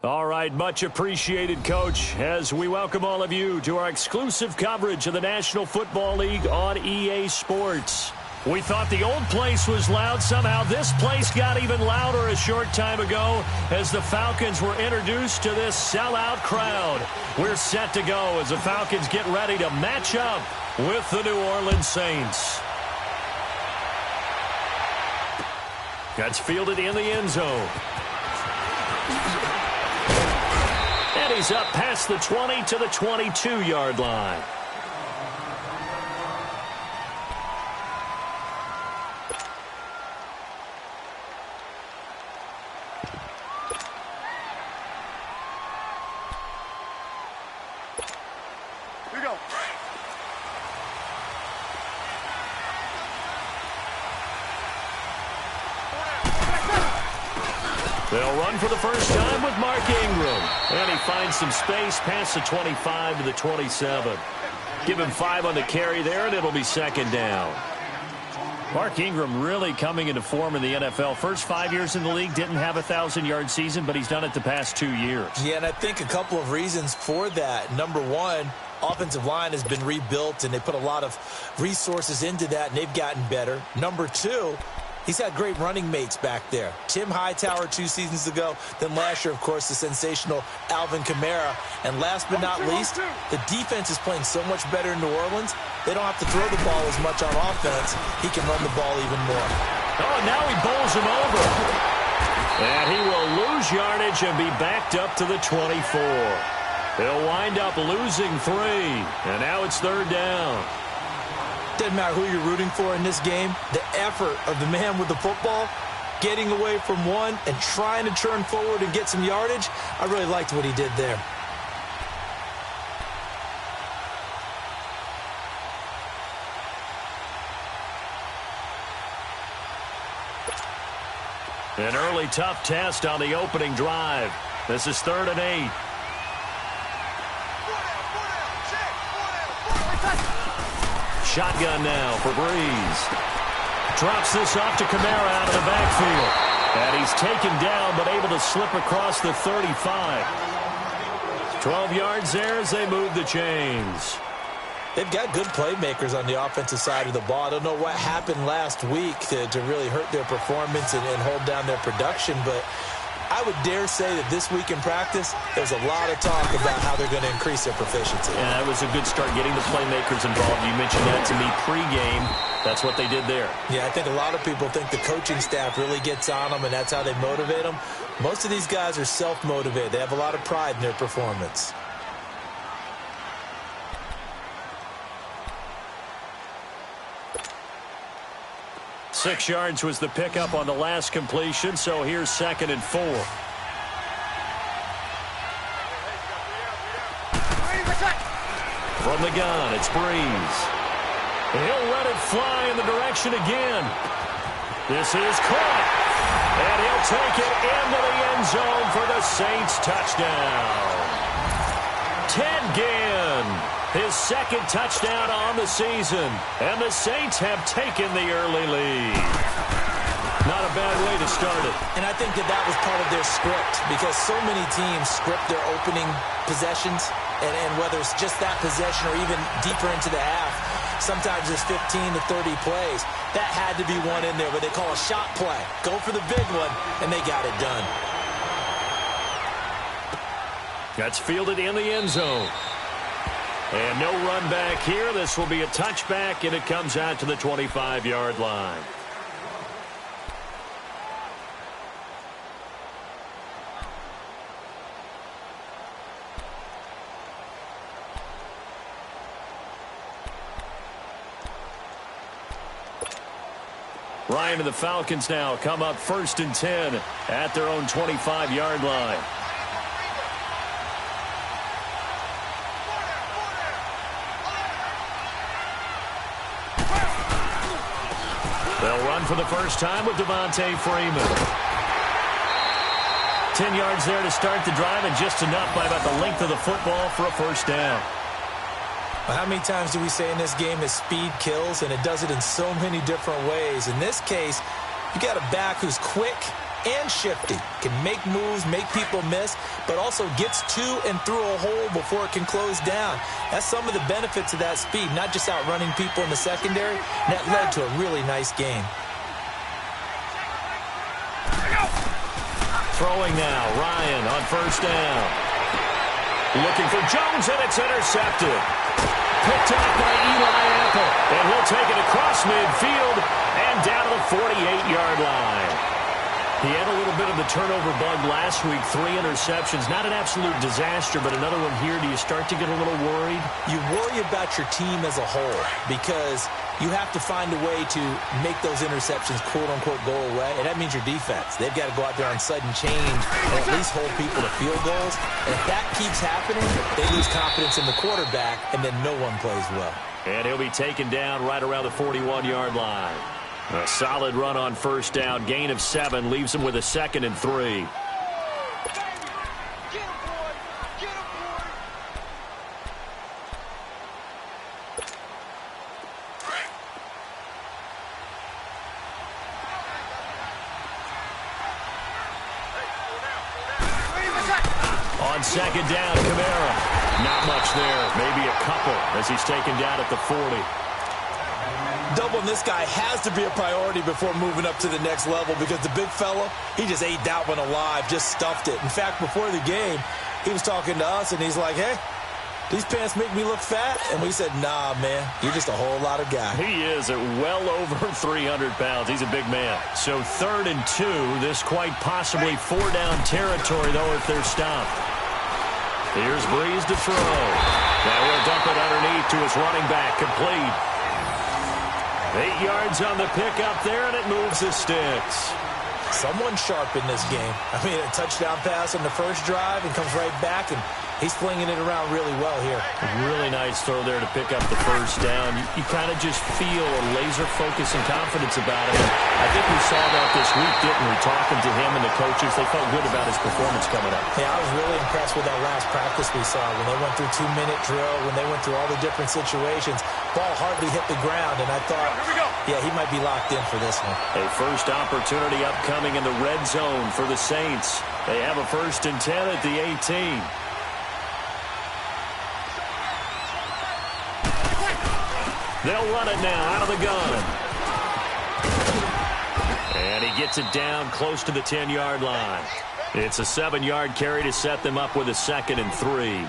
All right, much appreciated, Coach, as we welcome all of you to our exclusive coverage of the National Football League on EA Sports. We thought the old place was loud. Somehow this place got even louder a short time ago as the Falcons were introduced to this sellout crowd. We're set to go as the Falcons get ready to match up with the New Orleans Saints. That's fielded in the end zone. And he's up past the 20 to the 22-yard line. Here we go. They'll run for the first time with Mark Ingram. And he finds some space past the 25 to the 27. Give him 5 on the carry there, and it'll be second down. Mark Ingram really coming into form in the NFL. First 5 years in the league, didn't have a 1,000-yard season, but he's done it the past 2 years. Yeah, and I think a couple of reasons for that. Number one, offensive line has been rebuilt, and they put a lot of resources into that, and they've gotten better. Number two, he's had great running mates back there. Tim Hightower 2 seasons ago. Then last year, of course, the sensational Alvin Kamara. And last but not least, the defense is playing so much better in New Orleans. They don't have to throw the ball as much on offense. He can run the ball even more. Oh, now he bowls him over. And he will lose yardage and be backed up to the 24. He'll wind up losing 3. And now it's third down. Doesn't matter who you're rooting for in this game. The effort of the man with the football, getting away from one and trying to turn forward and get some yardage, I really liked what he did there. An early tough test on the opening drive. This is 3rd and 8. Shotgun now for Breeze. Drops this off to Kamara out of the backfield. And he's taken down but able to slip across the 35. 12 yards there as they move the chains. They've got good playmakers on the offensive side of the ball. I don't know what happened last week to really hurt their performance and hold down their production, but I would dare say that this week in practice, there's a lot of talk about how they're going to increase their proficiency. Yeah, that was a good start getting the playmakers involved. You mentioned that to me pregame. That's what they did there. Yeah, I think a lot of people think the coaching staff really gets on them, and that's how they motivate them. Most of these guys are self-motivated. They have a lot of pride in their performance. Six yards was the pickup on the last completion, so here's 2nd and 4. From the gun, it's Breeze. He'll let it fly in the direction again. This is caught. And he'll take it into the end zone for the Saints touchdown. Ted Ginn. His 2nd touchdown on the season. And the Saints have taken the early lead. Not a bad way to start it. And I think that was part of their script, because so many teams script their opening possessions, and whether it's just that possession or even deeper into the half, sometimes it's 15 to 30 plays. That had to be one in there, what they call a shot play. Go for the big one, and they got it done. That's fielded in the end zone. And no run back here. This will be a touchback, and it comes out to the 25-yard line. Ryan and the Falcons now come up 1st and 10 at their own 25-yard line. They'll run for the first time with Devontae Freeman. 10 yards there to start the drive, and just enough by about the length of the football for a first down. Well, how many times do we say in this game that speed kills, and it does it in so many different ways? In this case, you got a back who's quick, and shifty. Can make moves, make people miss, but also gets to and through a hole before it can close down. That's some of the benefits of that speed, not just outrunning people in the secondary. And that led to a really nice game. Throwing now, Ryan on first down. Looking for Jones, and it's intercepted. Picked up by Eli Apple, and he'll take it across midfield and down to the 48-yard line. He had a little bit of the turnover bug last week, 3 interceptions. Not an absolute disaster, but another one here. Do you start to get a little worried? You worry about your team as a whole because you have to find a way to make those interceptions, quote-unquote, go away, and that means your defense. They've got to go out there on sudden change and at least hold people to field goals. And if that keeps happening, they lose confidence in the quarterback, and then no one plays well. And he'll be taken down right around the 41-yard line. A solid run on first down. Gain of 7 leaves him with a 2nd and 3. On 2nd down, Kamara. Not much there. Maybe a couple as he's taken down at the 40. Doubling this guy has to be a priority before moving up to the next level because the big fella, he just ate that one alive, just stuffed it. In fact, before the game, he was talking to us, and he's like, hey, these pants make me look fat. And we said, nah, man, you're just a whole lot of guy. He is at well over 300 pounds. He's a big man. So 3rd and 2, this quite possibly 4-down territory, though, if they're stopped. Here's Breeze to throw. Now we'll dump it underneath to his running back, complete. 8 yards on the pickup there, and it moves the sticks. Someone sharp in this game. I mean, a touchdown pass on the first drive and comes right back, and he's flinging it around really well here. Really nice throw there to pick up the first down. You kind of just feel a laser focus and confidence about him. I think we saw that this week, didn't we? Talking to him and the coaches, they felt good about his performance coming up. Yeah, I was really impressed with that last practice we saw when they went through 2-minute drill, when they went through all the different situations. Ball hardly hit the ground, and I thought, yeah, he might be locked in for this one. A first opportunity upcoming in the red zone for the Saints. They have a 1st and 10 at the 18. They'll run it now out of the gun. And he gets it down close to the 10-yard line. It's a 7-yard carry to set them up with a 2nd and 3.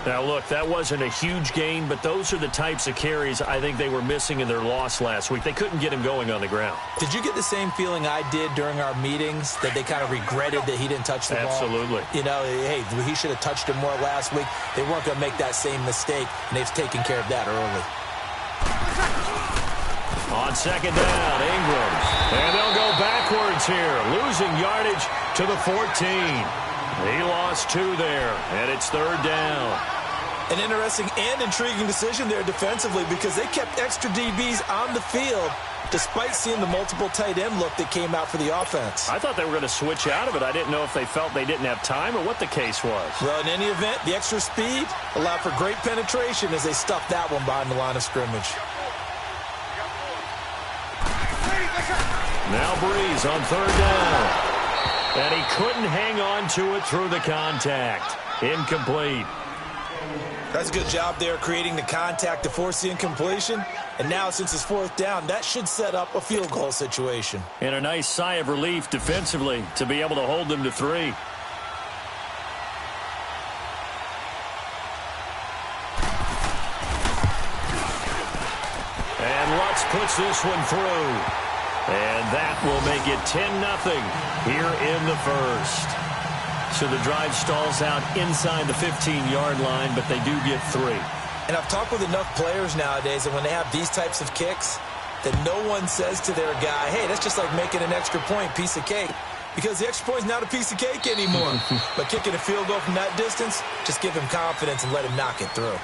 Now, look, that wasn't a huge gain, but those are the types of carries I think they were missing in their loss last week. They couldn't get him going on the ground. Did you get the same feeling I did during our meetings, that they kind of regretted that he didn't touch the ball? Absolutely. You know, hey, he should have touched him more last week. They weren't going to make that same mistake, and they've taken care of that early. On 2nd down, Ingram. And they'll go backwards here, losing yardage to the 14. He lost 2 there, and it's 3rd down. An interesting and intriguing decision there defensively because they kept extra DBs on the field despite seeing the multiple tight end look that came out for the offense. I thought they were going to switch out of it. I didn't know if they felt they didn't have time or what the case was. Well, in any event, the extra speed allowed for great penetration as they stuffed that one behind the line of scrimmage. Now Breeze on 3rd down. And he couldn't hang on to it through the contact. Incomplete. That's a good job there creating the contact to force the incompletion. And now, since it's 4th down, that should set up a field goal situation. And a nice sigh of relief defensively to be able to hold them to 3. And Lutz puts this one through. And that will make it 10-0 here in the first. So the drive stalls out inside the 15-yard line, but they do get 3. And I've talked with enough players nowadays that when they have these types of kicks, that no one says to their guy, hey, that's just like making an extra point, piece of cake. Because the extra point is not a piece of cake anymore. But kicking a field goal from that distance, just give him confidence and let him knock it through.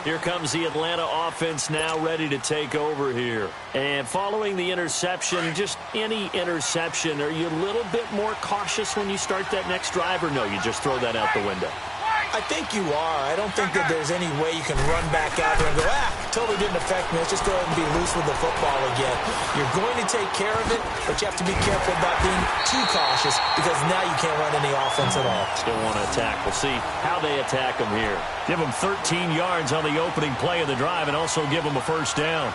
Here comes the Atlanta offense now ready to take over here. And following the interception, just any interception, are you a little bit more cautious when you start that next drive, or no, you just throw that out the window? I think you are. I don't think that there's any way you can run back out there and go, totally didn't affect me. Let's just go ahead and be loose with the football again. You're going to take care of it, but you have to be careful about being too cautious because now you can't run any offense at all. Still want to attack. We'll see how they attack them here. Give them 13 yards on the opening play of the drive and also give them a first down.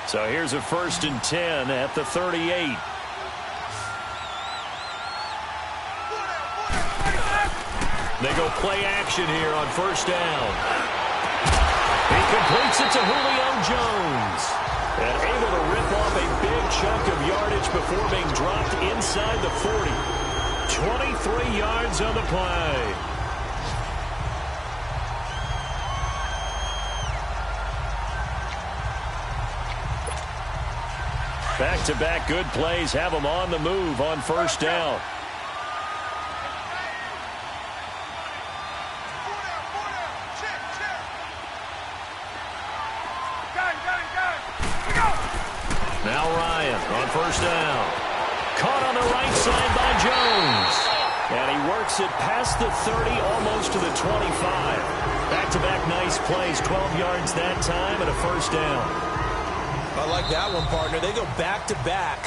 So here's a 1st and 10 at the 38. They go play action here on 1st down. He completes it to Julio Jones. And able to rip off a big chunk of yardage before being dropped inside the 40. 23 yards on the play. Back-to-back good plays have them on the move on 1st down. Now Ryan on 1st down. Caught on the right side by Jones. And he works it past the 30, almost to the 25. Back-to-back nice plays, 12 yards that time and a 1st down. I like that one, partner. They go back-to-back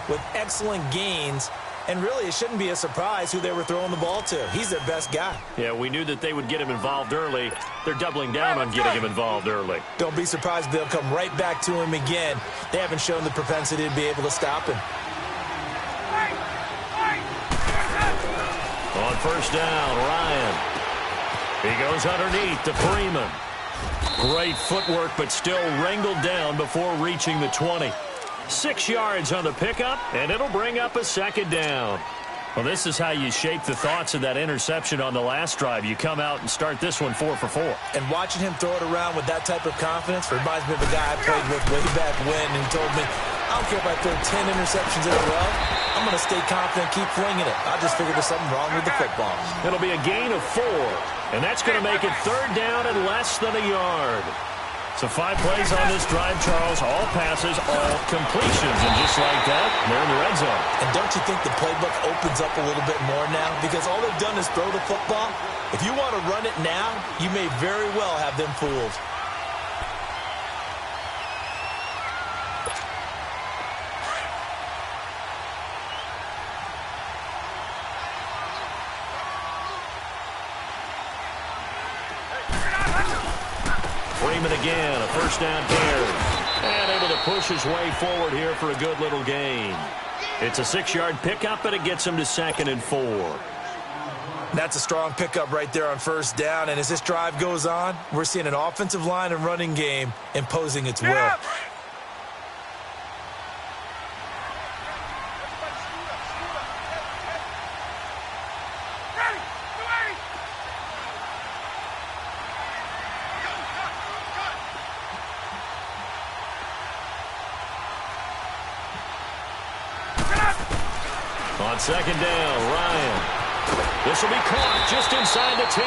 with excellent gains, and really it shouldn't be a surprise who they were throwing the ball to. He's their best guy. Yeah, we knew that they would get him involved early. They're doubling down on getting him involved early. Don't be surprised if they'll come right back to him again. They haven't shown the propensity to be able to stop him. On 1st down, Ryan. He goes underneath to Freeman. Great footwork, but still wrangled down before reaching the 20. 6 yards on the pickup, and it'll bring up a 2nd down. Well, this is how you shape the thoughts of that interception on the last drive. You come out and start this one 4 for 4. And watching him throw it around with that type of confidence reminds me of a guy I played with way back when, and he told me, I don't care if I throw 10 interceptions in a row. I'm going to stay confident, keep flinging it. I just figured there's something wrong with the football. It'll be a gain of 4, and that's going to make it 3rd down and less than a yard. So 5 plays on this drive, Charles. All passes, all completions. And just like that, they're in the red zone. And don't you think the playbook opens up a little bit more now? Because all they've done is throw the football. If you want to run it now, you may very well have them fooled. Freeman again, a 1st down carry. And able to push his way forward here for a good little gain. It's a 6-yard pickup, and it gets him to 2nd and 4. That's a strong pickup right there on 1st down. And as this drive goes on, we're seeing an offensive line and running game imposing its will. On 2nd down, Ryan. This will be caught just inside the 10.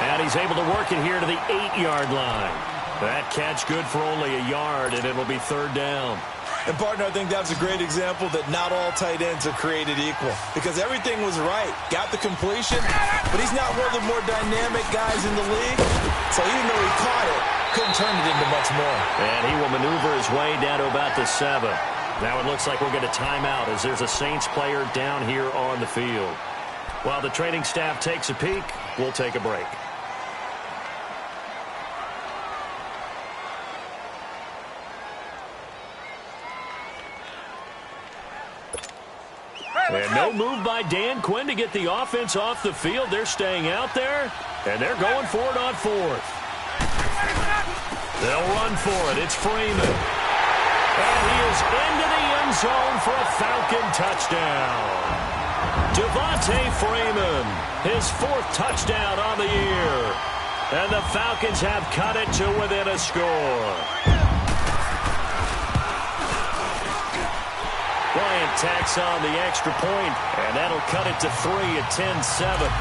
And he's able to work it here to the 8-yard line. That catch good for only a yard, and it'll be 3rd down. And, partner, I think that's a great example that not all tight ends are created equal. Because everything was right. Got the completion, but he's not one of the more dynamic guys in the league. So even though he caught it, couldn't turn it into much more. And he will maneuver his way down to about the 7. Now it looks like we'll get a timeout as there's a Saints player down here on the field. While the training staff takes a peek, we'll take a break. And no move by Dan Quinn to get the offense off the field. They're staying out there, and they're going for it on 4th. They'll run for it. It's Freeman. And he is into the end zone for a Falcon touchdown. Devontae Freeman, his 4th touchdown on the year. And the Falcons have cut it to within a score. Bryant tacks on the extra point, and that'll cut it to 3 at 10-7.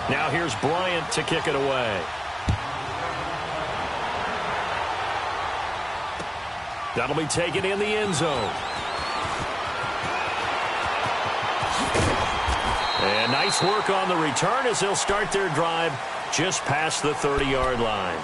Now here's Bryant to kick it away. That'll be taken in the end zone. And nice work on the return as they'll start their drive just past the 30-yard line.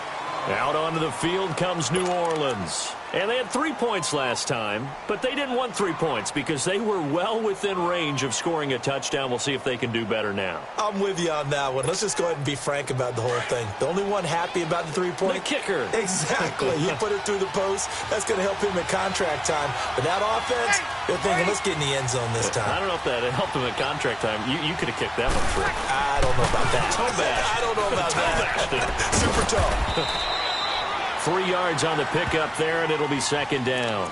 Out onto the field comes New Orleans. And they had 3 points last time, but they didn't want 3 points because they were well within range of scoring a touchdown. We'll see if they can do better now. I'm with you on that one. Let's just go ahead and be frank about the whole thing. The only one happy about the 3-point? The kicker. Exactly. You put it through the post. That's going to help him at contract time. But that offense, they're thinking, let's get in the end zone this time. I don't know if that helped him at contract time. You could have kicked that one through. I don't know about that. Toe bash. I don't know about that. Super toe. 3 yards on the pickup there, and it'll be second down.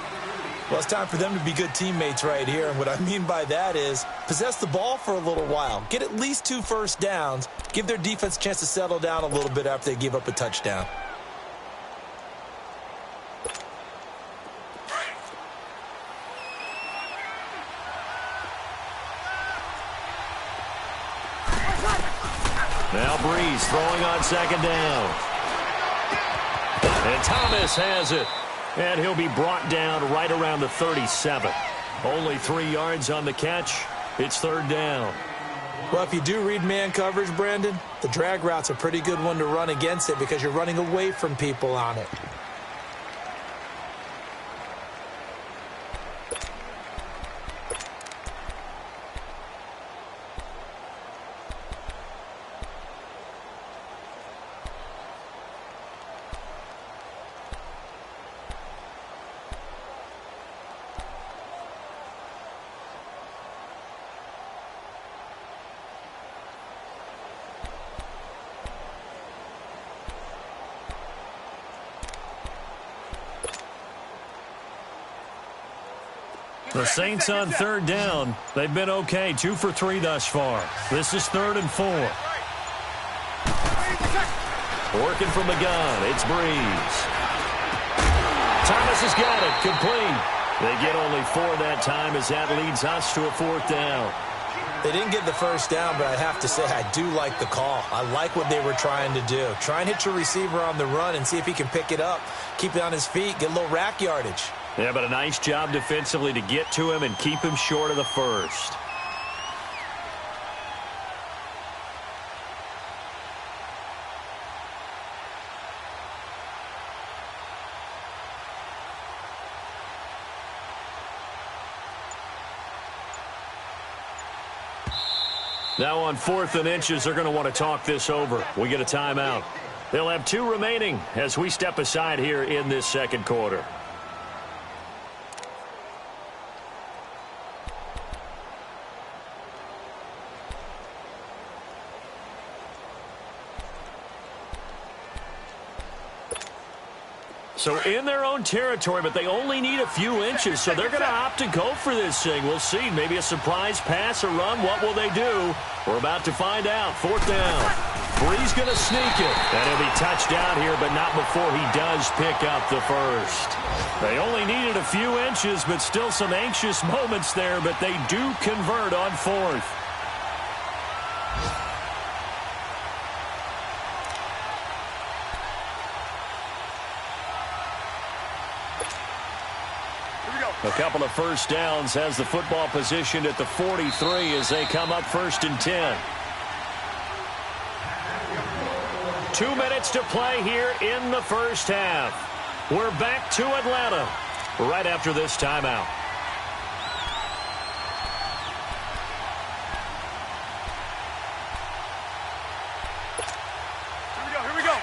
Well, it's time for them to be good teammates right here. And what I mean by that is possess the ball for a little while. Get at least 2 first downs. Give their defense a chance to settle down a little bit after they give up a touchdown. Now Breeze throwing on second down. And Thomas has it. And he'll be brought down right around the 37. Only 3 yards on the catch. It's third down. Well, if you do read man coverage, Brandon, the drag route's a pretty good one to run against it because you're running away from people on it. The Saints on third down. They've been okay, 2 for 3 thus far. This is 3rd and 4. Working from the gun, it's Breeze. Thomas has got it, complete. They get only 4 that time as that leads us to a 4th down. They didn't get the first down, but I have to say I do like the call. I like what they were trying to do. Try and hit your receiver on the run and see if he can pick it up. Keep it on his feet, get a little rack yardage. Yeah, but a nice job defensively to get to him and keep him short of the first. Now on 4th and inches, they're going to want to talk this over. We get a timeout. They'll have 2 remaining as we step aside here in this second quarter. So in their own territory, but they only need a few inches, so they're going to opt to go for this thing. We'll see. Maybe a surprise pass or run. What will they do? We're about to find out. 4th down. Breeze going to sneak it. And he'll be touched down here, but not before he does pick up the first. They only needed a few inches, but still some anxious moments there, but they do convert on 4th. A couple of first downs has the football positioned at the 43 as they come up 1st and 10. 2 minutes to play here in the first half. We're back to Atlanta right after this timeout. Here we go.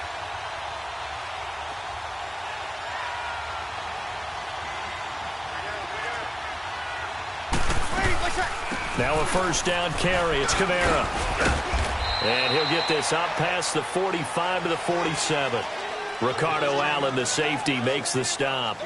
Now a first down carry. It's Kamara. And he'll get this up past the 45 to the 47. Ricardo Allen, the safety, makes the stop.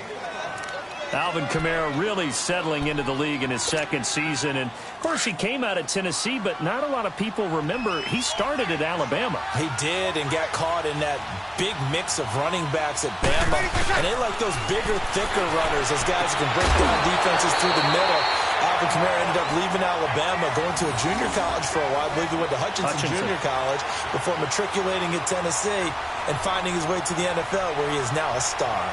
Alvin Kamara really settling into the league in his 2nd season. And, of course, he came out of Tennessee, but not a lot of people remember he started at Alabama. He did and got caught in that big mix of running backs at Bama. And they like those bigger, thicker runners, those guys who can break down defenses through the middle. Alvin Kamara ended up leaving Alabama, going to a junior college for a while. I believe he went to Hutchinson Junior College before matriculating at Tennessee and finding his way to the NFL, where he is now a star.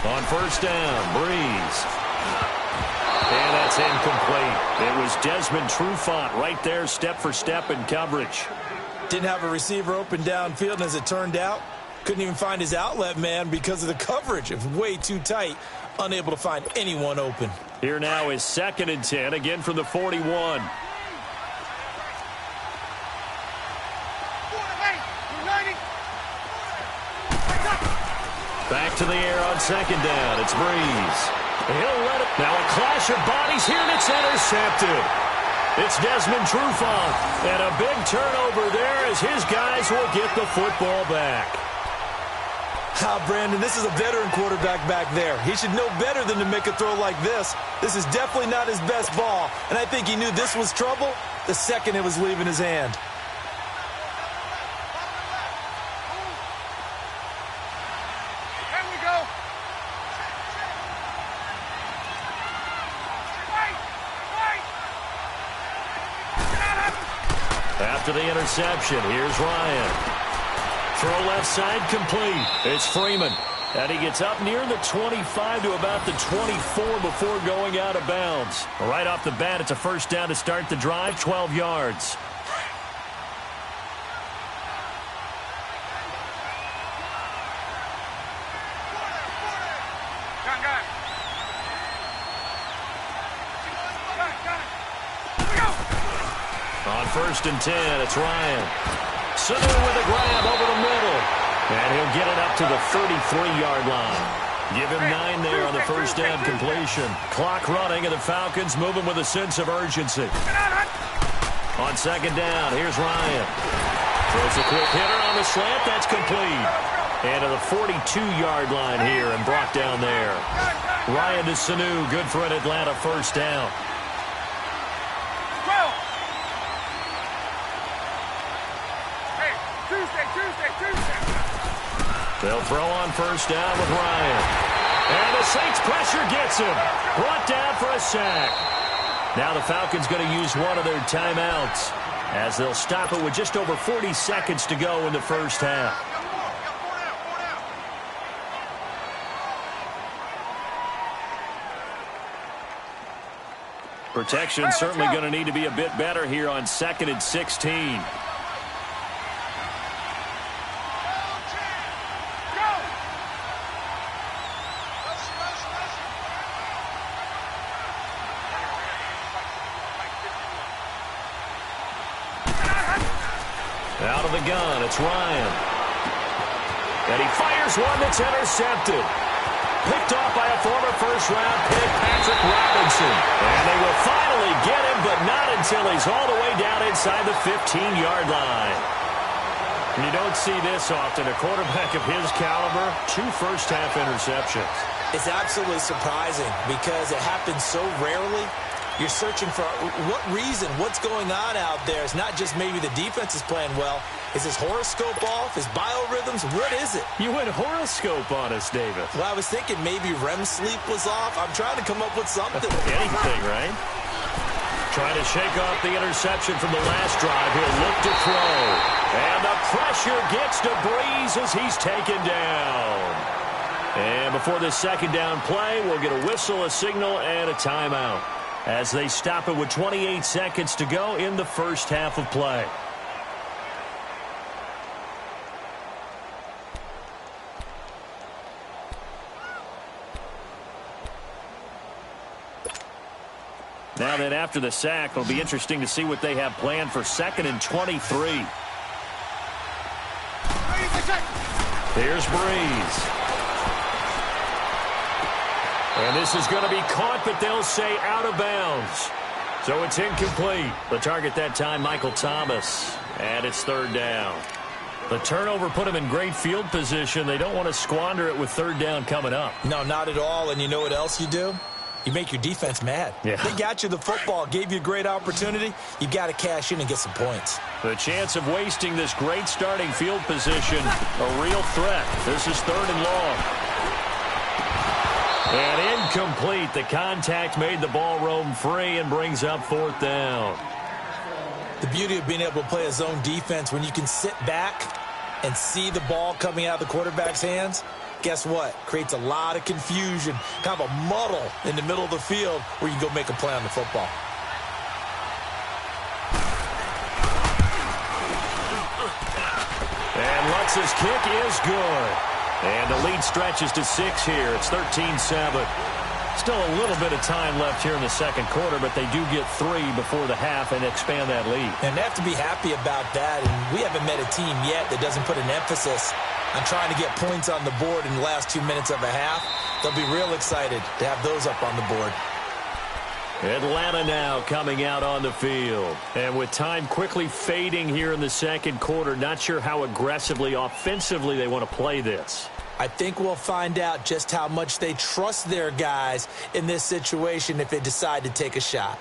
On first down, Breeze. And that's incomplete. It was Desmond Trufant right there, step for step in coverage. Didn't have a receiver open downfield, and as it turned out, couldn't even find his outlet man because of the coverage. It was way too tight, unable to find anyone open. Here now is 2nd and 10, again from the 41. Back to the air on 2nd down. It's Breeze. He'll let it. Now a clash of bodies here, and it's intercepted. It's Desmond Trufant. And a big turnover there as his guys will get the football back. Brandon, this is a veteran quarterback back there. He should know better than to make a throw like this. This is definitely not his best ball, and I think he knew this was trouble the second it was leaving his hand. After the interception, here's Ryan. Throw left side complete. It's Freeman. And he gets up near the 25 to about the 24 before going out of bounds. Right off the bat, it's a first down to start the drive, 12 yards. On 1st and 10, it's Ryan. Sanu with a grab over the middle. And he'll get it up to the 33-yard line. Give him 9 there on the first down completion. Clock running, and the Falcons moving with a sense of urgency. On 2nd down, here's Ryan. Throws a quick hitter on the slant. That's complete. And to the 42-yard line here and brought down there. Ryan to Sanu, good for an Atlanta first down. They'll throw on first down with Ryan. And the Saints pressure gets him. Brought down for a sack. Now the Falcons going to use one of their timeouts as they'll stop it with just over 40 seconds to go in the first half. Protection certainly going to need to be a bit better here on 2nd and 16. Out of the gun, it's Ryan. And he fires one that's intercepted. Picked off by a former first-round pick, Patrick Robinson. And they will finally get him, but not until he's all the way down inside the 15-yard line. And you don't see this often. A quarterback of his caliber, 2 first-half interceptions. It's absolutely surprising because it happens so rarely. You're searching for what reason, what's going on out there. It's not just maybe the defense is playing well. Is his horoscope off? His biorhythms? What is it? You went horoscope on us, David. Well, I was thinking maybe REM sleep was off. I'm trying to come up with something. Anything, right? Trying to shake off the interception from the last drive. He'll look to throw. And the pressure gets to Breeze as he's taken down. And before this second down play, we'll get a whistle, a signal, and a timeout as they stop it with 28 seconds to go in the first half of play. Now then, after the sack, it'll be interesting to see what they have planned for 2nd and 23. Here's Breeze. And this is going to be caught, but they'll say out of bounds. So it's incomplete. The target that time, Michael Thomas. And it's 3rd down. The turnover put him in great field position. They don't want to squander it with 3rd down coming up. No, not at all. And you know what else you do? You make your defense mad. Yeah. They got you the football, gave you a great opportunity. You got to cash in and get some points. The chance of wasting this great starting field position, a real threat. This is 3rd and long. And incomplete. The contact made the ball roam free and brings up 4th down. The beauty of being able to play a zone defense when you can sit back and see the ball coming out of the quarterback's hands, guess what? Creates a lot of confusion, kind of a muddle in the middle of the field where you can go make a play on the football. And Lutz's kick is good. And the lead stretches to 6 here. It's 13-7. Still a little bit of time left here in the second quarter, but they do get 3 before the half and expand that lead. And they have to be happy about that. And we haven't met a team yet that doesn't put an emphasis on trying to get points on the board in the last 2 minutes of a half. They'll be real excited to have those up on the board. Atlanta now coming out on the field. And with time quickly fading here in the second quarter, not sure how aggressively, offensively they want to play this. I think we'll find out just how much they trust their guys in this situation if they decide to take a shot.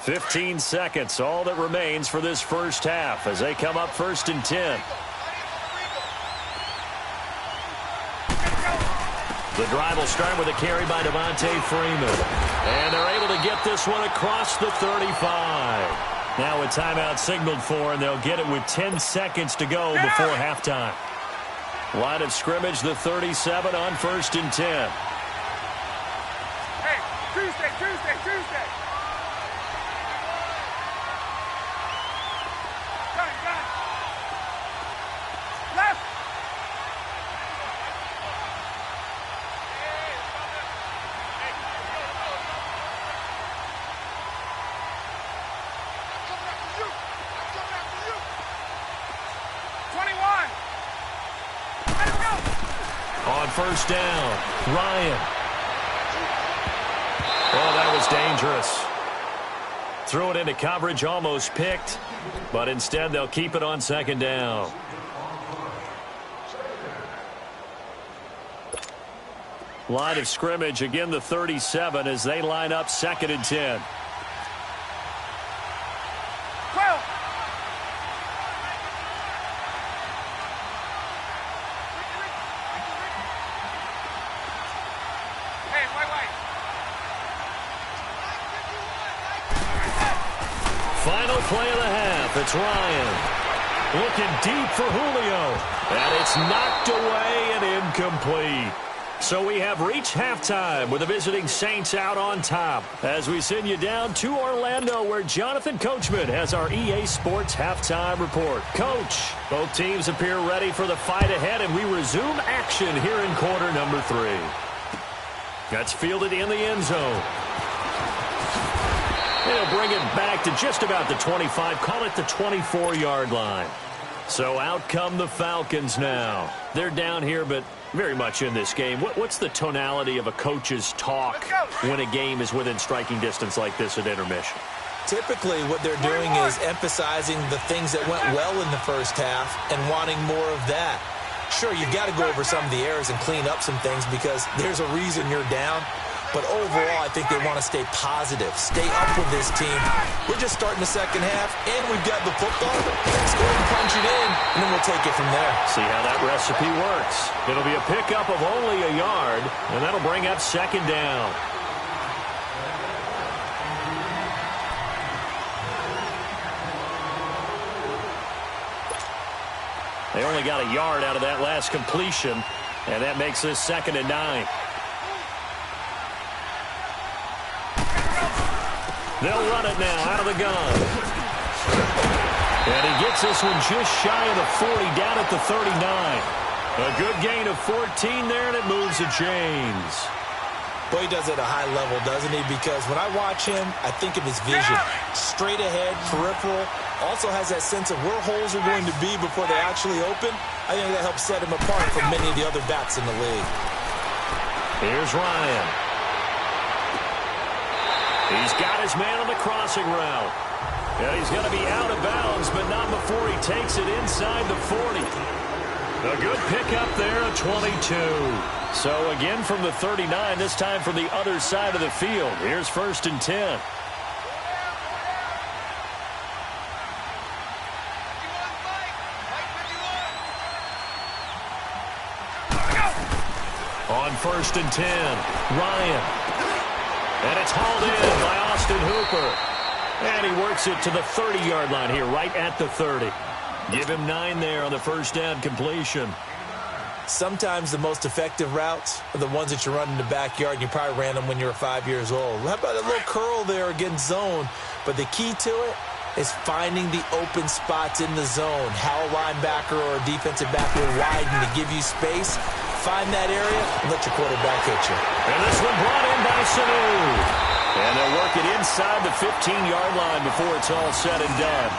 15 seconds, all that remains for this first half as they come up 1st and 10. The drive will start with a carry by Devontae Freeman. And they're able to get this one across the 35. Now a timeout signaled for, and they'll get it with 10 seconds to go before halftime. Line of scrimmage, the 37 on 1st and 10. Hey, Tuesday. Gun. Left. On 1st down, Ryan. Oh, that was dangerous. Threw it into coverage, almost picked, but instead they'll keep it on 2nd down. Line of scrimmage, again the 37 as they line up 2nd and 10. Final play of the half. It's Ryan. Looking deep for Julio. And it's knocked away and incomplete. So we have reached halftime with the visiting Saints out on top as we send you down to Orlando where Jonathan Coachman has our EA Sports halftime report. Coach, both teams appear ready for the fight ahead, and we resume action here in quarter number 3. That's fielded in the end zone. They'll bring it back to just about the 25, call it the 24-yard line. So out come the Falcons now. They're down here, but very much in this game. What's the tonality of a coach's talk when a game is within striking distance like this at intermission? Typically, what they're doing is emphasizing the things that went well in the first half and wanting more of that. Sure, you've got to go over some of the errors and clean up some things because there's a reason you're down. But overall, I think they want to stay positive, stay up with this team. We're just starting the second half, and we've got the football. Let's go ahead and punch it in, and then we'll take it from there. See how that recipe works. It'll be a pickup of only a yard, and that'll bring up 2nd down. They only got a yard out of that last completion, and that makes this 2nd and 9. They'll run it now out of the gun. And he gets this one just shy of the 40, down at the 39. A good gain of 14 there, and it moves the chains. Boy, he does it at a high level, doesn't he? Because when I watch him, I think of his vision. Straight ahead, peripheral. Also has that sense of where holes are going to be before they actually open. I think that helps set him apart from many of the other backs in the league. Here's Ryan. He's got his man on the crossing route. Yeah, he's going to be out of bounds, but not before he takes it inside the 40. A good pickup there, a 22. So again from the 39, this time from the other side of the field. Here's 1st and 10. On 1st and 10, Ryan. And it's hauled in by Austin Hooper. And he works it to the 30-yard line here, right at the 30. Give him 9 there on the first down completion. Sometimes the most effective routes are the ones that you run in the backyard, and you probably ran them when you were 5 years old. How about a little curl there against zone? But the key to it is finding the open spots in the zone. How a linebacker or a defensive back will widen to give you space. Find that area and let your quarterback hit you. And this one brought in by Sanu. And they'll work it inside the 15-yard line before it's all said and done.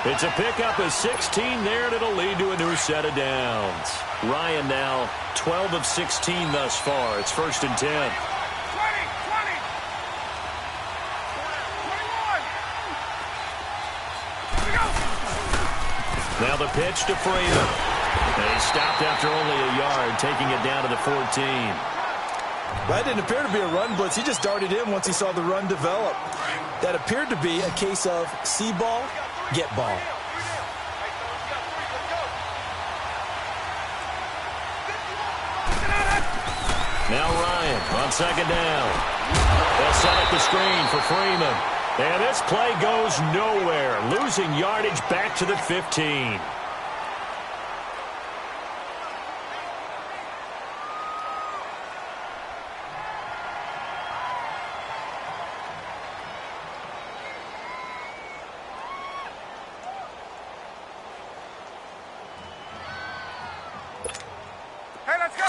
It's a pickup of 16 there, and it'll lead to a new set of downs. Ryan now 12 of 16 thus far. It's 1st and 10. 20, 20. 21. Now the pitch to Freeman. And he stopped after only a yard, taking it down to the 14. That didn't appear to be a run blitz. He just darted in once he saw the run develop. That appeared to be a case of see ball, get ball. Now Ryan on 2nd down. They'll set up the screen for Freeman. And this play goes nowhere, losing yardage back to the 15.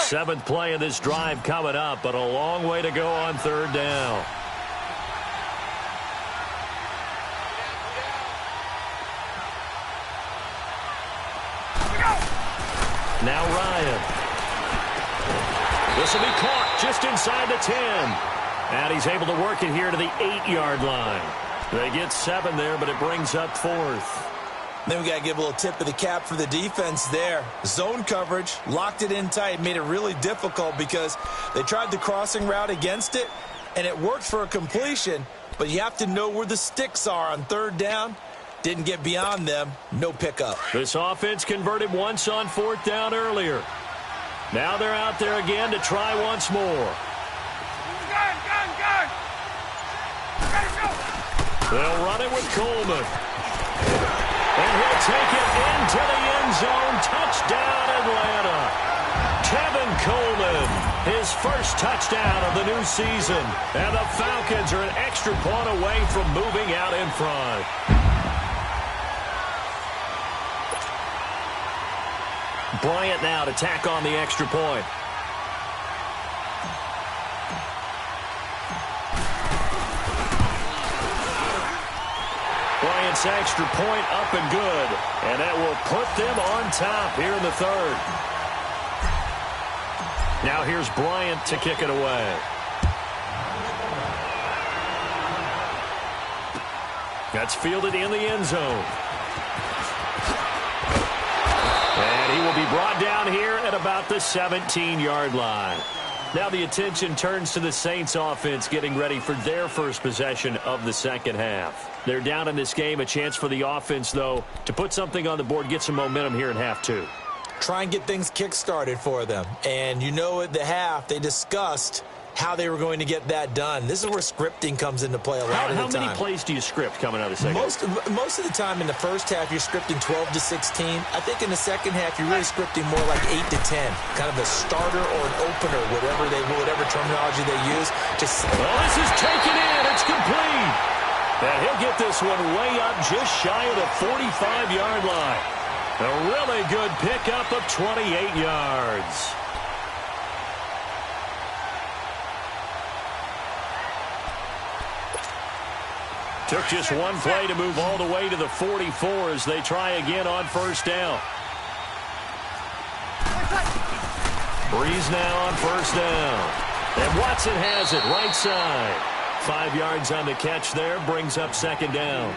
Seventh play of this drive coming up, but a long way to go on 3rd down. Now Ryan. This will be caught just inside the 10. And he's able to work it here to the 8-yard line. They get 7 there, but it brings up 4th. Then we got to give a little tip of the cap for the defense there. Zone coverage, locked it in tight, made it really difficult because they tried the crossing route against it, and it worked for a completion, but you have to know where the sticks are on 3rd down. Didn't get beyond them, no pickup. This offense converted once on 4th down earlier. Now they're out there again to try once more. Gun. Ready, go. They'll run it with Coleman. And he'll take it into the end zone. Touchdown, Atlanta. Kevin Coleman, his first touchdown of the new season. And the Falcons are an extra point away from moving out in front. Bryant now to tack on the extra point. Bryant's extra point up and good. And that will put them on top here in the 3rd. Now here's Bryant to kick it away. That's fielded in the end zone. And he will be brought down here at about the 17-yard line. Now the attention turns to the Saints offense getting ready for their first possession of the second half. They're down in this game. A chance for the offense, though, to put something on the board, get some momentum here in half 2. Try and get things kick-started for them. And you know at the half, they discussed how they were going to get that done. This is where scripting comes into play a lot of the time. How many plays do you script coming out of the second half? Most of the time in the first half, you're scripting 12 to 16. I think in the second half, you're really scripting more like 8 to 10. Kind of a starter or an opener, whatever terminology they use. Well, this is taken in. It's complete. And he'll get this one way up just shy of the 45-yard line. A really good pickup of 28 yards. Took just one play to move all the way to the 44 as they try again on first down. Breeze now on first down. And Watson has it right side. 5 yards on the catch there, brings up second down.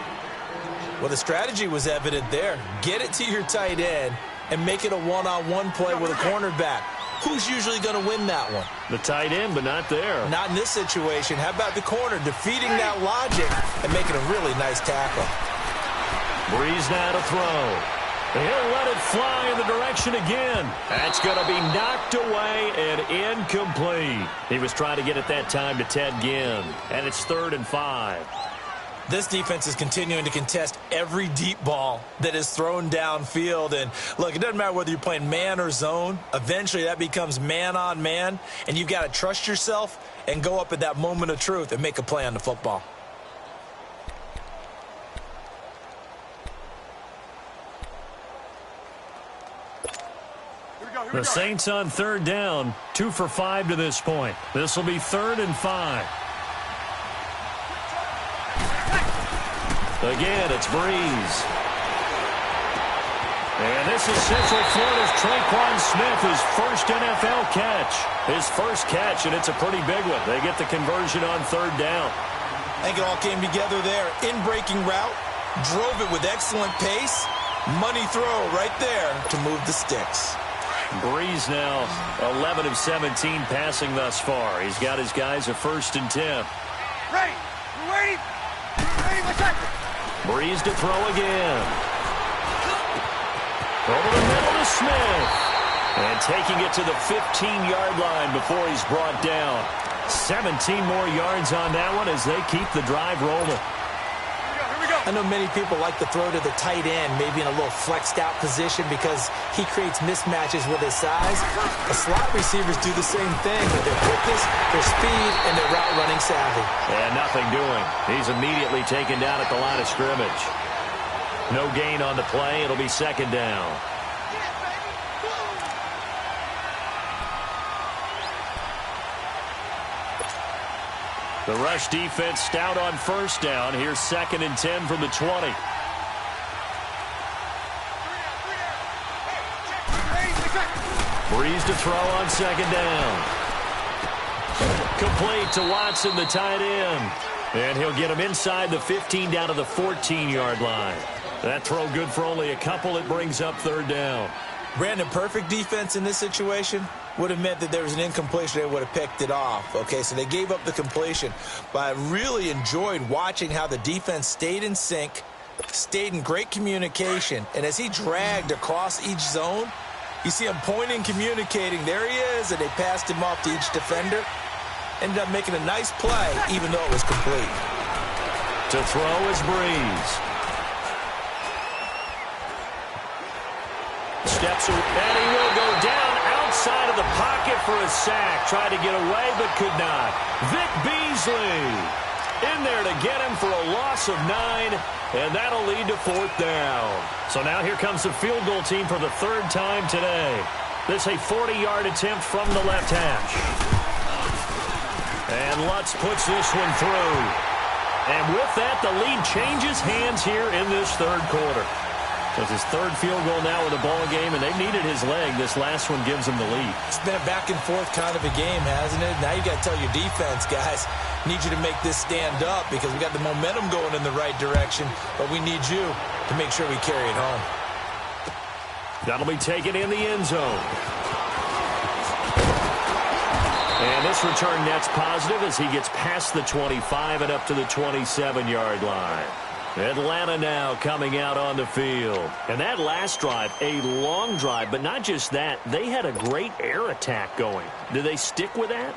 Well, the strategy was evident there. Get it to your tight end and make it a one-on-one play with a cornerback. Who's usually going to win that one? The tight end, but not there. Not in this situation. How about the corner defeating that logic and making a really nice tackle? Breeze now to throw. He'll let it fly in the direction again. That's going to be knocked away and incomplete. He was trying to get it that time to Ted Ginn. And it's 3rd and 5. This defense is continuing to contest every deep ball that is thrown downfield. And, look, it doesn't matter whether you're playing man or zone. Eventually that becomes man on man, and you've got to trust yourself and go up at that moment of truth and make a play on the football. The Saints on third down, 2 for 5 to this point. This will be 3rd and 5. Again, it's Breeze. And this is Central Florida's Traquan Smith, his first NFL catch. His first catch, and it's a pretty big one. They get the conversion on third down. I think it all came together there. In-breaking route, drove it with excellent pace. Money throw right there to move the sticks. Breeze now 11 of 17 passing thus far. He's got his guys a 1st and 10. Ready. We're waiting. Breeze to throw again. Over the middle to Smith. And taking it to the 15-yard line before he's brought down. 17 more yards on that one as they keep the drive rolling. I know many people like to throw to the tight end, maybe in a little flexed out position because he creates mismatches with his size. The slot receivers do the same thing with their quickness, their speed, and their route running savvy. And nothing doing. He's immediately taken down at the line of scrimmage. No gain on the play. It'll be 2nd down. The rush defense stout on 1st down. Here's 2nd and 10 from the 20. Breeze to throw on 2nd down. Complete to Watson, the tight end. And he'll get him inside the 15 down to the 14-yard line. That throw good for only a couple. It brings up 3rd down. Brandon, perfect defense in this situation would have meant that there was an incompletion. They would have picked it off. Okay, so they gave up the completion. But I really enjoyed watching how the defense stayed in sync, stayed in great communication. And as he dragged across each zone, you see him pointing, communicating. There he is, and they passed him off to each defender. Ended up making a nice play, even though it was complete. To throw is Breeze. Steps and he will go down outside of the pocket for a sack. Tried to get away, but could not. Vic Beasley in there to get him for a loss of 9, and that'll lead to 4th down. So now here comes the field goal team for the 3rd time today. This a 40-yard attempt from the left hash. And Lutz puts this one through. And with that, the lead changes hands here in this 3rd quarter. It's his 3rd field goal now in the ball game, and they needed his leg. This last one gives him the lead. It's been a back-and-forth kind of a game, hasn't it? Now you got to tell your defense, guys, need you to make this stand up because we got the momentum going in the right direction, but we need you to make sure we carry it home. That'll be taken in the end zone. And this return net's positive as he gets past the 25 and up to the 27-yard line. Atlanta now coming out on the field. And that last drive, a long drive, but not just that. They had a great air attack going. Do they stick with that?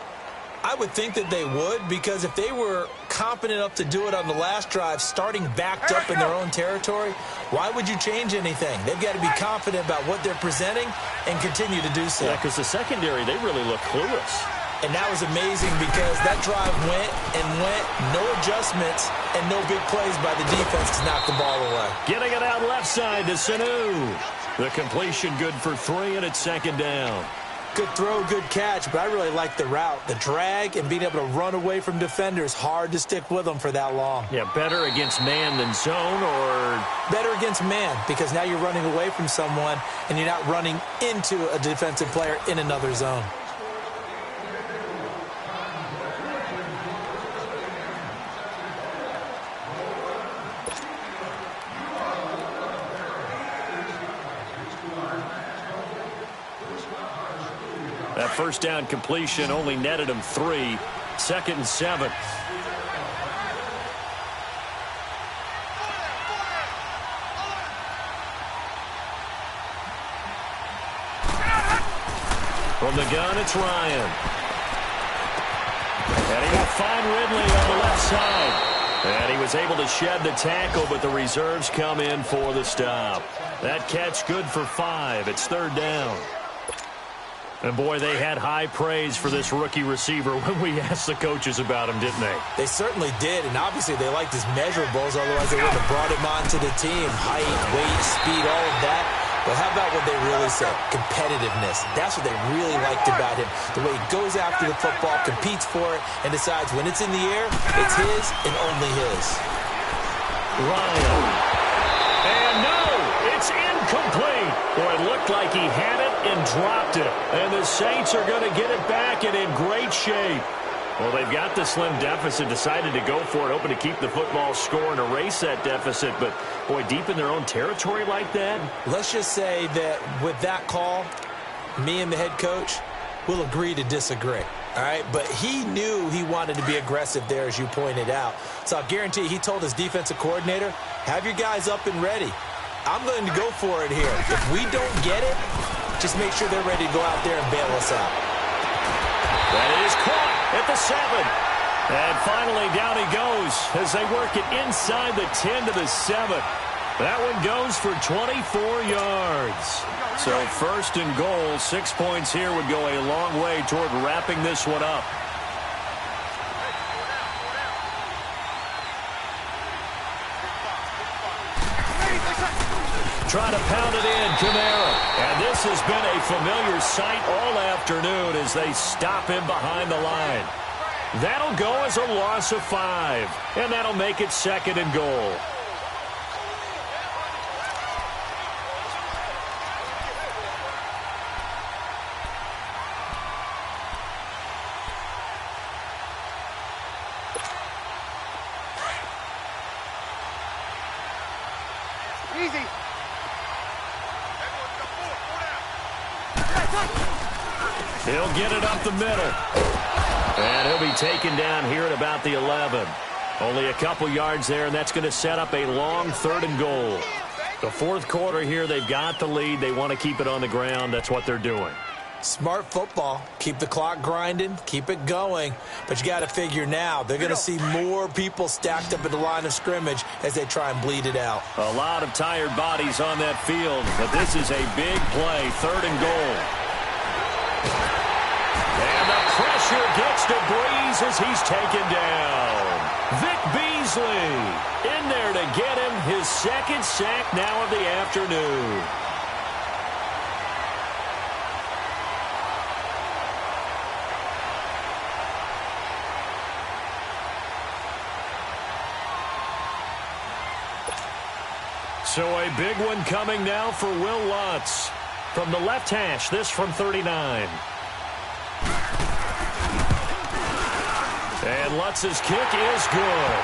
I would think that they would, because if they were confident enough to do it on the last drive, starting backed up in their own territory, why would you change anything? They've got to be confident about what they're presenting and continue to do so. Yeah, because the secondary, they really look clueless. And that was amazing because that drive went and went, no adjustments, and no big plays by the defense to knock the ball away. Getting it out left side to Sanu. The completion good for 3, and it's 2nd down. Good throw, good catch, but I really like the route. The drag and being able to run away from defenders, hard to stick with them for that long. Yeah, better against man than zone, or? Better against man, because now you're running away from someone, and you're not running into a defensive player in another zone. That first down completion only netted him 3. 2nd and 7. From the gun, it's Ryan. And he will find Ridley on the left side. And he was able to shed the tackle, but the reserves come in for the stop. That catch good for 5. It's 3rd down. And, boy, they had high praise for this rookie receiver when we asked the coaches about him, didn't they? They certainly did, and obviously they liked his measurables, otherwise they wouldn't have brought him onto the team. Height, weight, speed, all of that. But how about what they really said? Competitiveness. That's what they really liked about him. The way he goes after the football, competes for it, and decides when it's in the air, it's his and only his. Ryan. And no, it's incomplete. Boy, it looked like he had it and dropped it. And the Saints are going to get it back and in great shape. Well, they've got the slim deficit, decided to go for it, hoping to keep the football score and erase that deficit. But, boy, deep in their own territory like that. Let's just say that with that call, me and the head coach will agree to disagree. All right, but he knew he wanted to be aggressive there, as you pointed out. So I guarantee you, he told his defensive coordinator, have your guys up and ready. I'm going to go for it here. If we don't get it, just make sure they're ready to go out there and bail us out. That is caught at the 7. And finally, down he goes as they work it inside the 10 to the 7. That one goes for 24 yards. So 1st and goal, 6 points here would go a long way toward wrapping this one up. Trying to pound it in, Kamara. And this has been a familiar sight all afternoon as they stop him behind the line. That'll go as a loss of 5. And that'll make it 2nd and goal. Easy. He'll get it up the middle. And he'll be taken down here at about the 11. Only a couple yards there, and that's going to set up a long 3rd and goal. The 4th quarter here, they've got the lead. They want to keep it on the ground. That's what they're doing. Smart football. Keep the clock grinding. Keep it going. But you got to figure now, they're going to see more people stacked up at the line of scrimmage as they try and bleed it out. A lot of tired bodies on that field, but this is a big play, 3rd and goal. And the pressure gets to Breeze as he's taken down. Vic Beasley in there to get him his 2nd sack now of the afternoon. So a big one coming now for Will Lutz. From the left hash, this from 39. And Lutz's kick is good.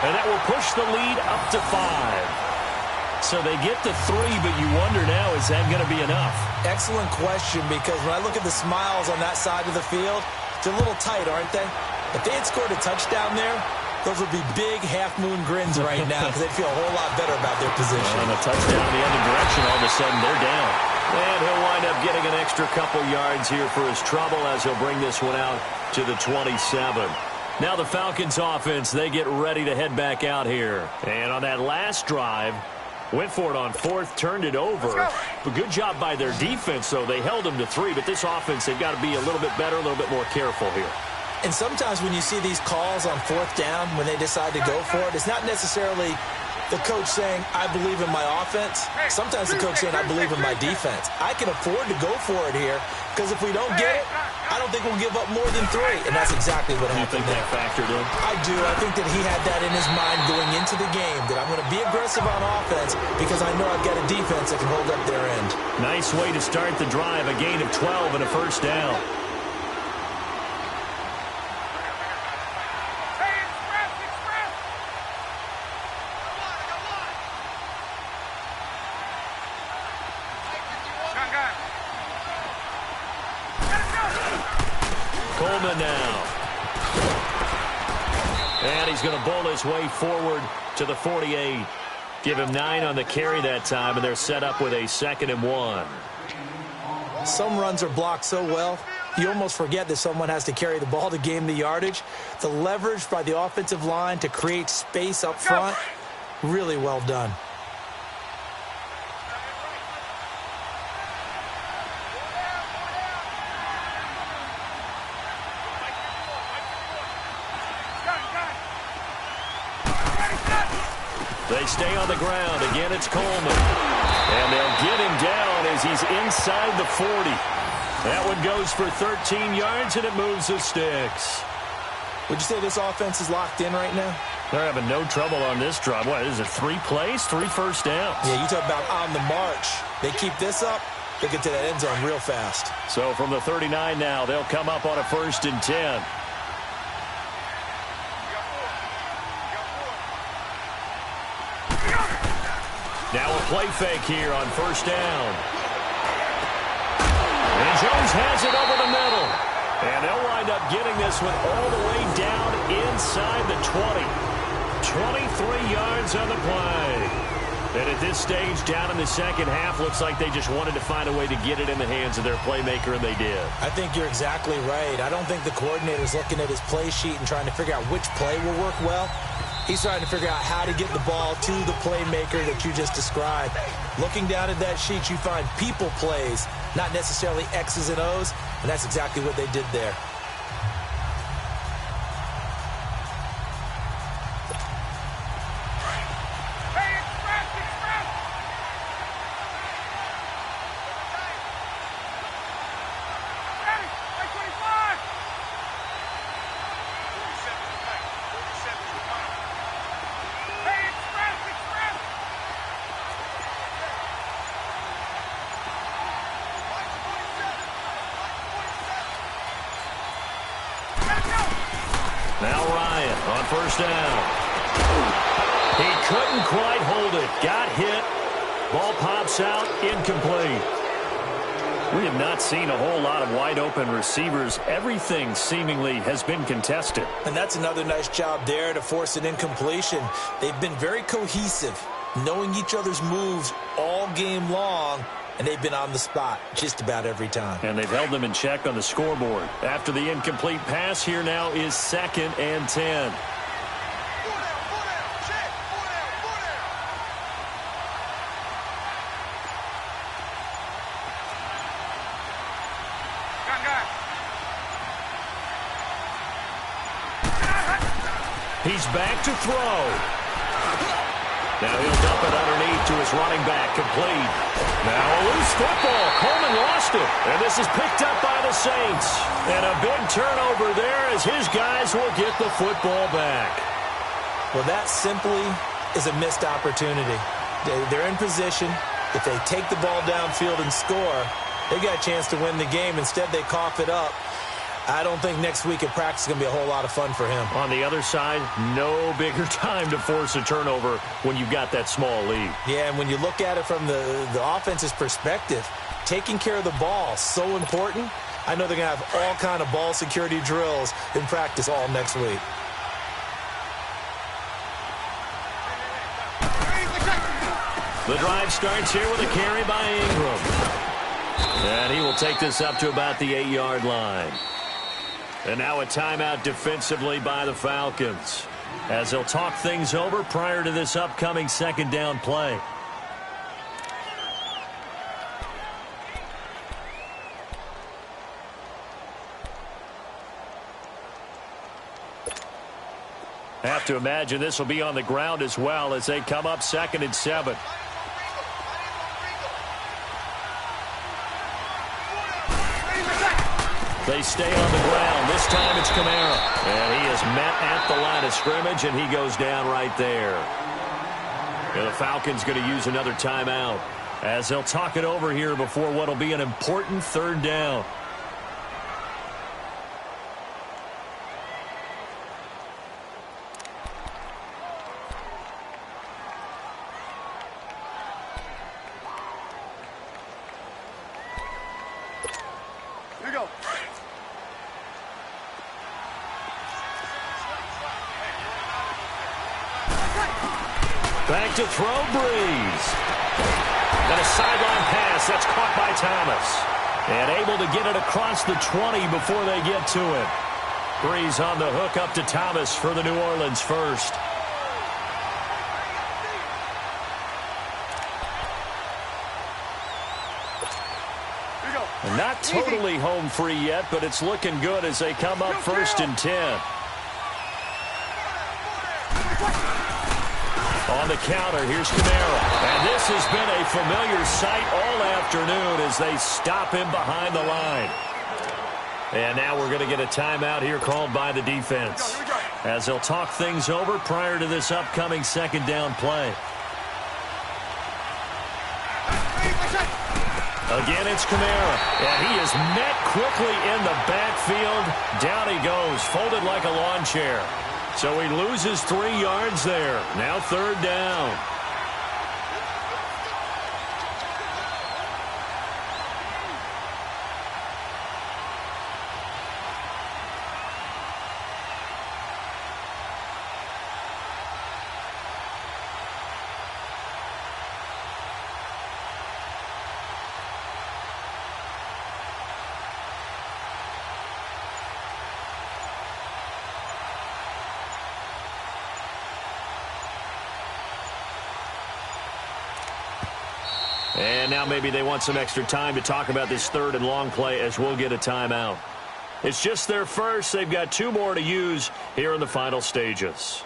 And that will push the lead up to 5. So they get to 3, but you wonder now, is that going to be enough? Excellent question, because when I look at the smiles on that side of the field, they're a little tight, aren't they? If they had scored a touchdown there, those would be big half-moon grins right now because they'd feel a whole lot better about their position. And a touchdown the other direction, all of a sudden they're down. And he'll wind up getting an extra couple yards here for his trouble as he'll bring this one out to the 27. Now the Falcons offense, they get ready to head back out here. And on that last drive, went for it on 4th, turned it over. But good job by their defense, though. They held them to 3, but this offense, they've got to be a little bit better, a little bit more careful here. And sometimes when you see these calls on 4th down, when they decide to go for it, it's not necessarily the coach saying, I believe in my offense. Sometimes the coach saying, I believe in my defense. I can afford to go for it here because if we don't get it, I don't think we'll give up more than 3. And that's exactly what happened there. You think that factored in? I do. I think that he had that in his mind going into the game, that I'm going to be aggressive on offense because I know I've got a defense that can hold up their end. Nice way to start the drive, a gain of 12 and a 1st down. Coleman now. And he's going to bowl his way forward to the 48. Give him 9 on the carry that time, and they're set up with a 2nd and 1. Some runs are blocked so well, you almost forget that someone has to carry the ball to gain the yardage. The leverage by the offensive line to create space up front, really well done. They stay on the ground. Again, it's Coleman. And they'll get him down as he's inside the 40. That one goes for 13 yards, and it moves the sticks. Would you say this offense is locked in right now? They're having no trouble on this drive. What, is it 3 plays, 3 first downs? Yeah, you talk about on the march. They keep this up, they get to that end zone real fast. So from the 39 now, they'll come up on a 1st and 10. Now a play fake here on 1st down. And Jones has it over the middle. And they'll wind up getting this one all the way down inside the 20. 23 yards on the play. And at this stage, down in the second half, looks like they just wanted to find a way to get it in the hands of their playmaker, and they did. I think you're exactly right. I don't think the coordinator's looking at his play sheet and trying to figure out which play will work well. He's trying to figure out how to get the ball to the playmaker that you just described. Looking down at that sheet, you find people plays, not necessarily X's and O's, and that's exactly what they did there. Now Ryan on 1st down. He couldn't quite hold it. Got hit. Ball pops out. Incomplete. We have not seen a whole lot of wide open receivers. Everything seemingly has been contested. And that's another nice job there to force an incompletion. They've been very cohesive, knowing each other's moves all game long. And they've been on the spot just about every time. And they've held them in check on the scoreboard. After the incomplete pass, here now is 2nd and 10. He's back to throw. Now he'll dump it underneath to his running back, complete. Now a loose football. Coleman lost it. And this is picked up by the Saints. And a big turnover there as his guys will get the football back. Well, that simply is a missed opportunity. They're in position. If they take the ball downfield and score, they got a chance to win the game. Instead, they cough it up. I don't think next week at practice is going to be a whole lot of fun for him. On the other side, no bigger time to force a turnover when you've got that small lead. Yeah, and when you look at it from the offense's perspective, taking care of the ball, so important. I know they're going to have all kind of ball security drills in practice all next week. The drive starts here with a carry by Ingram. And he will take this up to about the 8-yard line. And now a timeout defensively by the Falcons, as they'll talk things over prior to this upcoming 2nd down play. Have to imagine this will be on the ground as well as they come up 2nd and 7. They stay on the ground. This time it's Kamara. And he is met at the line of scrimmage, and he goes down right there. And the Falcons going to use another timeout as they'll talk it over here before what will be an important 3rd down. Here we go. Back to throw, Breeze. And a sideline pass that's caught by Thomas. And able to get it across the 20 before they get to it. Breeze on the hook up to Thomas for the New Orleans first. And not totally home free yet, but it's looking good as they come up 1st and 10. On the counter, here's Kamara. And this has been a familiar sight all afternoon as they stop him behind the line. And now we're going to get a timeout here called by the defense, as they'll talk things over prior to this upcoming 2nd down play. Again, it's Kamara. And he is met quickly in the backfield. Down he goes, folded like a lawn chair. So he loses 3 yards there. Now 3rd down. And now maybe they want some extra time to talk about this 3rd and long play as we'll get a timeout. It's just their first. They've got 2 more to use here in the final stages.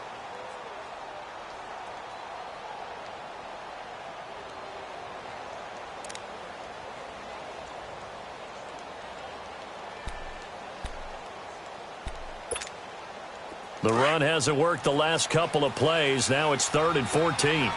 The run hasn't worked the last couple of plays. Now it's 3rd and 14.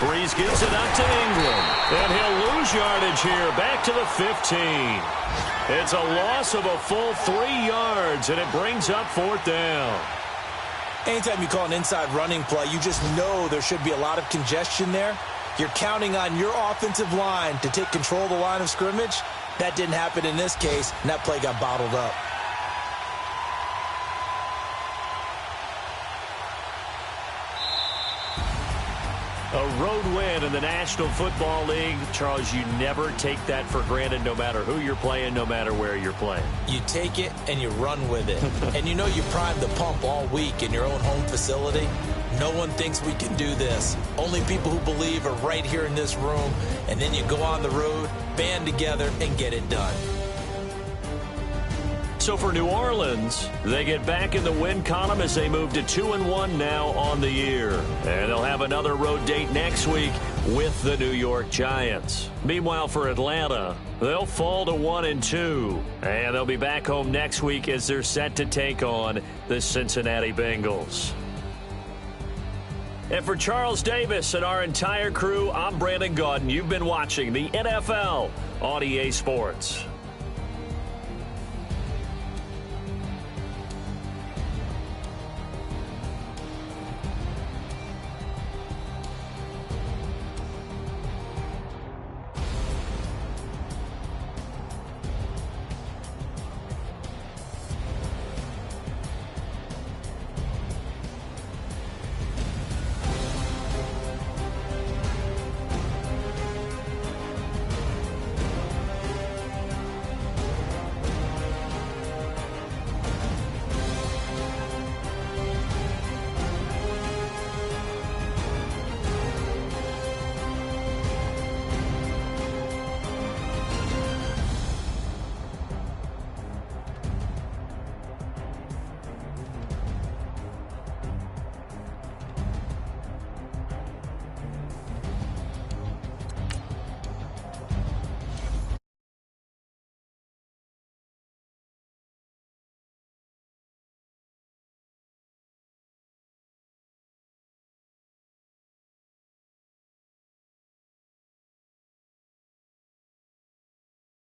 Breeze gives it up to England. And he'll lose yardage here. Back to the 15. It's a loss of a full 3 yards, and it brings up 4th down. Anytime you call an inside running play, you just know there should be a lot of congestion there. You're counting on your offensive line to take control of the line of scrimmage. That didn't happen in this case, and that play got bottled up. A road win in the National Football League. Charles, you never take that for granted no matter who you're playing, no matter where you're playing. You take it and you run with it. And you know you primed the pump all week in your own home facility. No one thinks we can do this. Only people who believe are right here in this room. And then you go on the road, band together, and get it done. So for New Orleans, they get back in the win column as they move to 2-1 now on the year. And they'll have another road date next week with the New York Giants. Meanwhile, for Atlanta, they'll fall to 1-2. And they'll be back home next week as they're set to take on the Cincinnati Bengals. And for Charles Davis and our entire crew, I'm Brandon Gaudin. You've been watching the NFL on EA Sports.